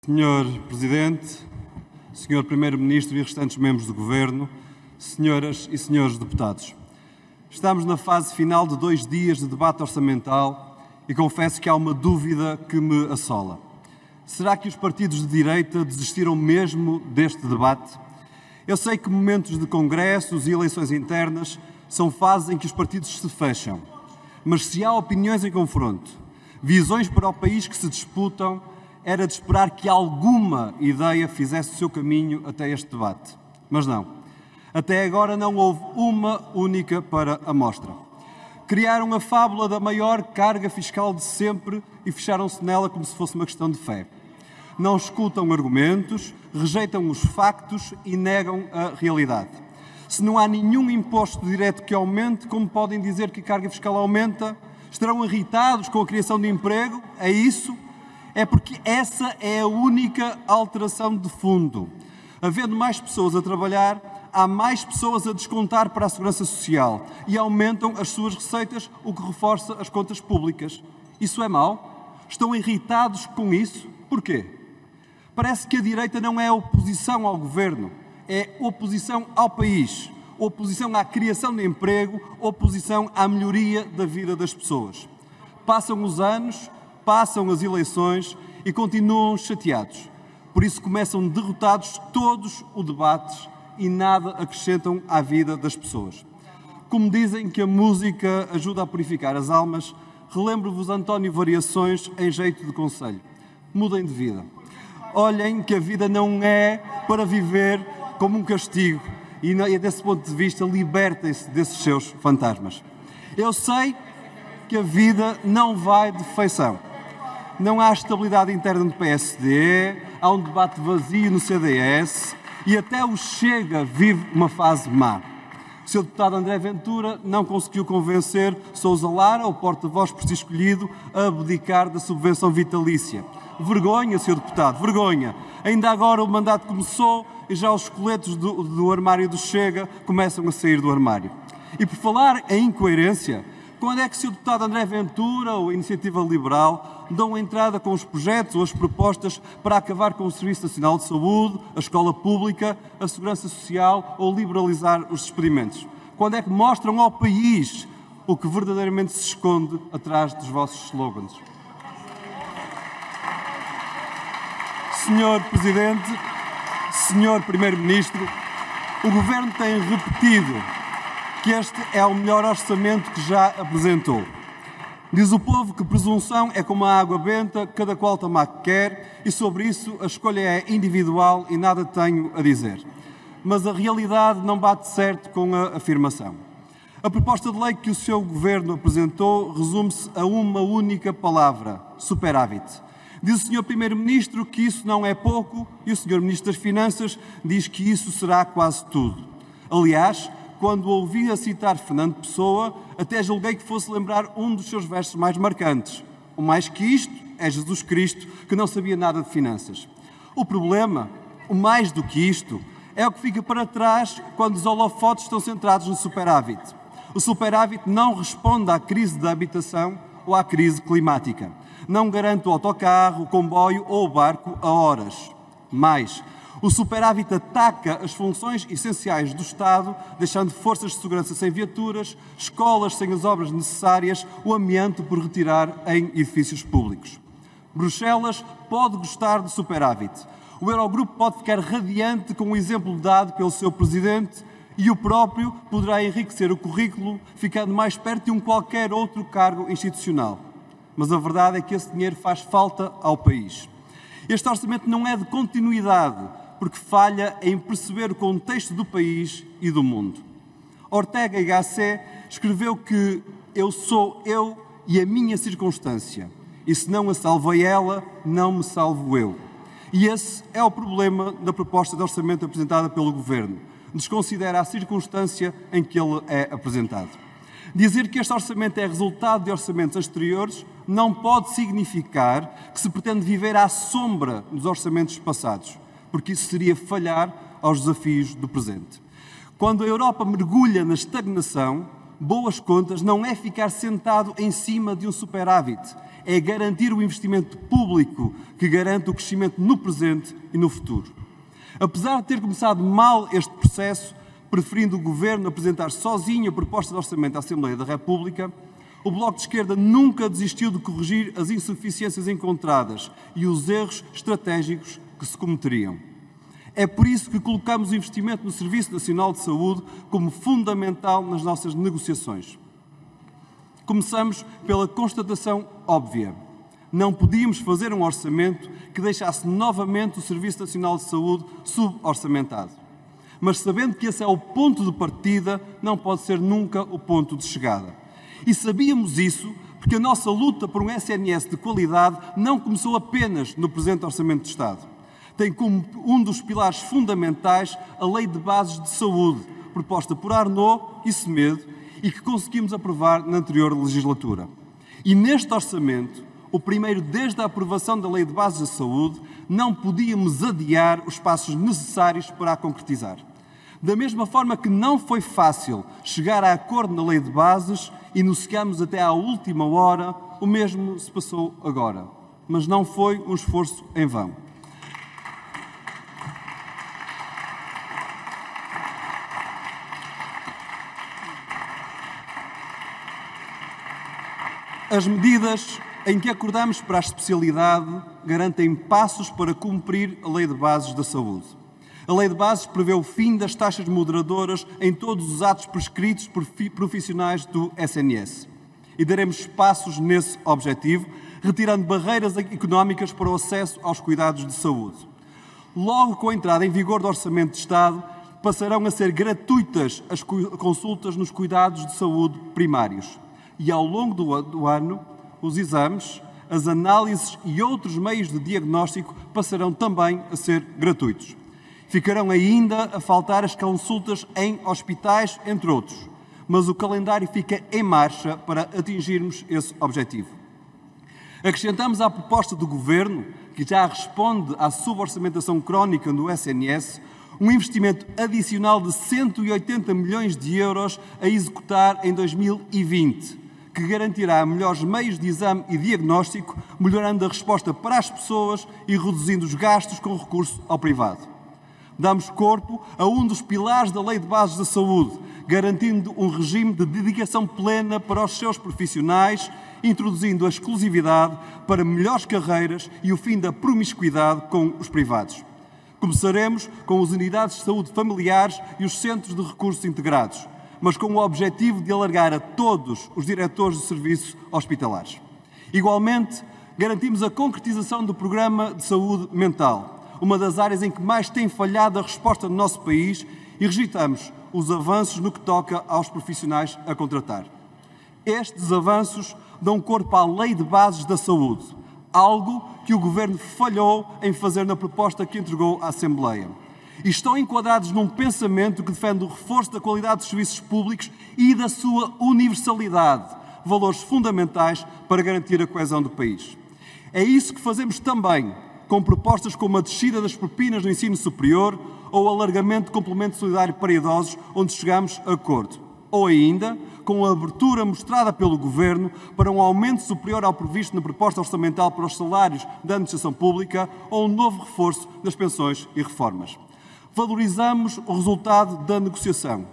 Senhor Presidente, Senhor Primeiro-Ministro e restantes membros do Governo, senhoras e senhores deputados. Estamos na fase final de 2 dias de debate orçamental e confesso que há uma dúvida que me assola. Será que os partidos de direita desistiram mesmo deste debate? Eu sei que momentos de congressos e eleições internas são fases em que os partidos se fecham. Mas se há opiniões em confronto, visões para o país que se disputam, era de esperar que alguma ideia fizesse o seu caminho até este debate. Mas não. Até agora não houve uma única para a mostra. Criaram a fábula da maior carga fiscal de sempre e fecharam-se nela como se fosse uma questão de fé. Não escutam argumentos, rejeitam os factos e negam a realidade. Se não há nenhum imposto direto que aumente, como podem dizer que a carga fiscal aumenta? Estarão irritados com a criação de emprego? É isso? É porque essa é a única alteração de fundo. Havendo mais pessoas a trabalhar, há mais pessoas a descontar para a Segurança Social e aumentam as suas receitas, o que reforça as contas públicas. Isso é mau? Estão irritados com isso? Porquê? Parece que a direita não é oposição ao governo, é oposição ao país, oposição à criação de emprego, oposição à melhoria da vida das pessoas. Passam os anos, passam as eleições e continuam chateados. Por isso começam derrotados todos os debates e nada acrescentam à vida das pessoas. Como dizem que a música ajuda a purificar as almas, relembro-vos António Variações em jeito de conselho. Mudem de vida. Olhem que a vida não é para viver como um castigo e desse ponto de vista libertem-se desses seus fantasmas. Eu sei que a vida não vai de feição. Não há estabilidade interna no PSD, há um debate vazio no CDS e até o Chega vive uma fase má. O seu deputado André Ventura não conseguiu convencer Sousa Lara, o porta-voz por si escolhido, a abdicar da subvenção vitalícia. Vergonha, Sr. Deputado, vergonha. Ainda agora o mandato começou e já os esqueletos do armário do Chega começam a sair do armário. E por falar em incoerência, quando é que o Sr. Deputado André Ventura ou a Iniciativa Liberal dão entrada com os projetos ou as propostas para acabar com o Serviço Nacional de Saúde, a escola pública, a segurança social ou liberalizar os despedimentos? Quando é que mostram ao país o que verdadeiramente se esconde atrás dos vossos slogans? Senhor Presidente, Senhor Primeiro-Ministro, o Governo tem repetido que este é o melhor orçamento que já apresentou. Diz o povo que presunção é como a água benta, cada qual toma o que quer, e sobre isso a escolha é individual e nada tenho a dizer. Mas a realidade não bate certo com a afirmação. A proposta de lei que o seu Governo apresentou resume-se a uma única palavra: superávit. Diz o Sr. Primeiro-Ministro que isso não é pouco e o Sr. Ministro das Finanças diz que isso será quase tudo. Aliás, quando ouvi a citar Fernando Pessoa, até julguei que fosse lembrar um dos seus versos mais marcantes. O mais que isto é Jesus Cristo, que não sabia nada de finanças. O problema, o mais do que isto, é o que fica para trás quando os holofotes estão centrados no superávit. O superávit não responde à crise da habitação ou à crise climática. Não garante o autocarro, o comboio ou o barco a horas. Mais, o superávit ataca as funções essenciais do Estado, deixando forças de segurança sem viaturas, escolas sem as obras necessárias, o amianto por retirar em edifícios públicos. Bruxelas pode gostar de superávit. O Eurogrupo pode ficar radiante com o exemplo dado pelo seu Presidente e o próprio poderá enriquecer o currículo, ficando mais perto de um qualquer outro cargo institucional. Mas a verdade é que esse dinheiro faz falta ao país. Este orçamento não é de continuidade, porque falha em perceber o contexto do país e do mundo. Ortega y Gasset escreveu que eu sou eu e a minha circunstância, e se não a salvei ela, não me salvo eu. E esse é o problema da proposta de orçamento apresentada pelo Governo. Desconsidera a circunstância em que ele é apresentado. Dizer que este orçamento é resultado de orçamentos anteriores não pode significar que se pretende viver à sombra dos orçamentos passados, porque isso seria falhar aos desafios do presente. Quando a Europa mergulha na estagnação, boas contas não é ficar sentado em cima de um superávit, é garantir o investimento público que garante o crescimento no presente e no futuro. Apesar de ter começado mal este processo, preferindo o Governo apresentar sozinho a proposta de orçamento à Assembleia da República, o Bloco de Esquerda nunca desistiu de corrigir as insuficiências encontradas e os erros estratégicos que se cometeriam. É por isso que colocamos o investimento no Serviço Nacional de Saúde como fundamental nas nossas negociações. Começamos pela constatação óbvia. Não podíamos fazer um orçamento que deixasse novamente o Serviço Nacional de Saúde suborçamentado. Mas sabendo que esse é o ponto de partida, não pode ser nunca o ponto de chegada. E sabíamos isso porque a nossa luta por um SNS de qualidade não começou apenas no presente Orçamento de Estado. Tem como um dos pilares fundamentais a Lei de Bases de Saúde, proposta por Arnaud e Semedo e que conseguimos aprovar na anterior legislatura. E neste orçamento, o primeiro desde a aprovação da Lei de Bases da Saúde, não podíamos adiar os passos necessários para a concretizar. Da mesma forma que não foi fácil chegar a acordo na Lei de Bases e negociamos até à última hora, o mesmo se passou agora. Mas não foi um esforço em vão. As medidas em que acordamos para a especialidade garantem passos para cumprir a Lei de Bases da Saúde. A Lei de Bases prevê o fim das taxas moderadoras em todos os atos prescritos por profissionais do SNS. E daremos passos nesse objetivo, retirando barreiras económicas para o acesso aos cuidados de saúde. Logo com a entrada em vigor do Orçamento de Estado, passarão a ser gratuitas as consultas nos cuidados de saúde primários. E ao longo do ano, os exames, as análises e outros meios de diagnóstico passarão também a ser gratuitos. Ficarão ainda a faltar as consultas em hospitais, entre outros, mas o calendário fica em marcha para atingirmos esse objetivo. Acrescentamos à proposta do Governo, que já responde à suborçamentação crónica do SNS, um investimento adicional de 180 milhões de euros a executar em 2020, que garantirá melhores meios de exame e diagnóstico, melhorando a resposta para as pessoas e reduzindo os gastos com recurso ao privado. Damos corpo a um dos pilares da Lei de Bases da Saúde, garantindo um regime de dedicação plena para os seus profissionais, introduzindo a exclusividade para melhores carreiras e o fim da promiscuidade com os privados. Começaremos com as unidades de saúde familiares e os centros de recursos integrados, mas com o objetivo de alargar a todos os diretores de serviços hospitalares. Igualmente, garantimos a concretização do Programa de Saúde Mental, uma das áreas em que mais tem falhado a resposta no nosso país, e registramos os avanços no que toca aos profissionais a contratar. Estes avanços dão corpo à Lei de Bases da Saúde, algo que o Governo falhou em fazer na proposta que entregou à Assembleia. E estão enquadrados num pensamento que defende o reforço da qualidade dos serviços públicos e da sua universalidade, valores fundamentais para garantir a coesão do país. É isso que fazemos também com propostas como a descida das propinas no ensino superior ou o alargamento do complemento solidário para idosos, onde chegamos a acordo. Ou ainda, com a abertura mostrada pelo Governo para um aumento superior ao previsto na proposta orçamental para os salários da administração pública ou um novo reforço das pensões e reformas. Valorizamos o resultado da negociação,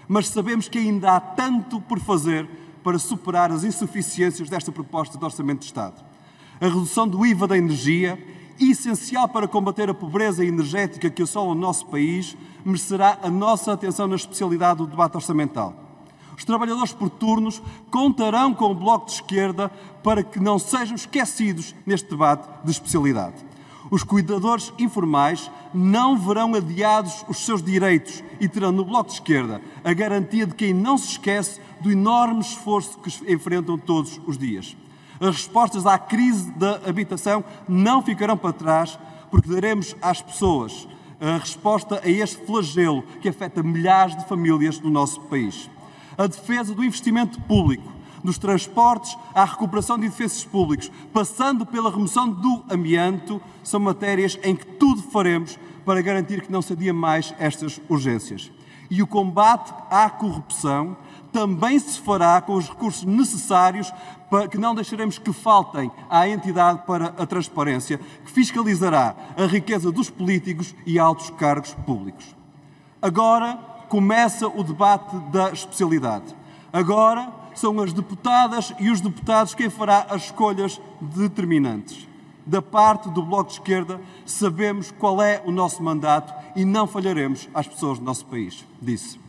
mas sabemos que ainda há tanto por fazer para superar as insuficiências desta proposta de Orçamento de Estado. A redução do IVA da energia, essencial para combater a pobreza energética que assola o nosso país, merecerá a nossa atenção na especialidade do debate orçamental. Os trabalhadores por turnos contarão com o Bloco de Esquerda para que não sejam esquecidos neste debate de especialidade. Os cuidadores informais não verão adiados os seus direitos e terão no Bloco de Esquerda a garantia de quem não se esquece do enorme esforço que enfrentam todos os dias. As respostas à crise da habitação não ficarão para trás, porque daremos às pessoas a resposta a este flagelo que afeta milhares de famílias no nosso país. A defesa do investimento público, dos transportes à recuperação de edifícios públicos, passando pela remoção do amianto, são matérias em que tudo faremos para garantir que não se adiem mais estas urgências. E o combate à corrupção também se fará com os recursos necessários que não deixaremos que faltem à entidade para a transparência, que fiscalizará a riqueza dos políticos e altos cargos públicos. Agora começa o debate da especialidade. Agora são as deputadas e os deputados quem fará as escolhas determinantes. Da parte do Bloco de Esquerda, sabemos qual é o nosso mandato e não falharemos às pessoas do nosso país, disse.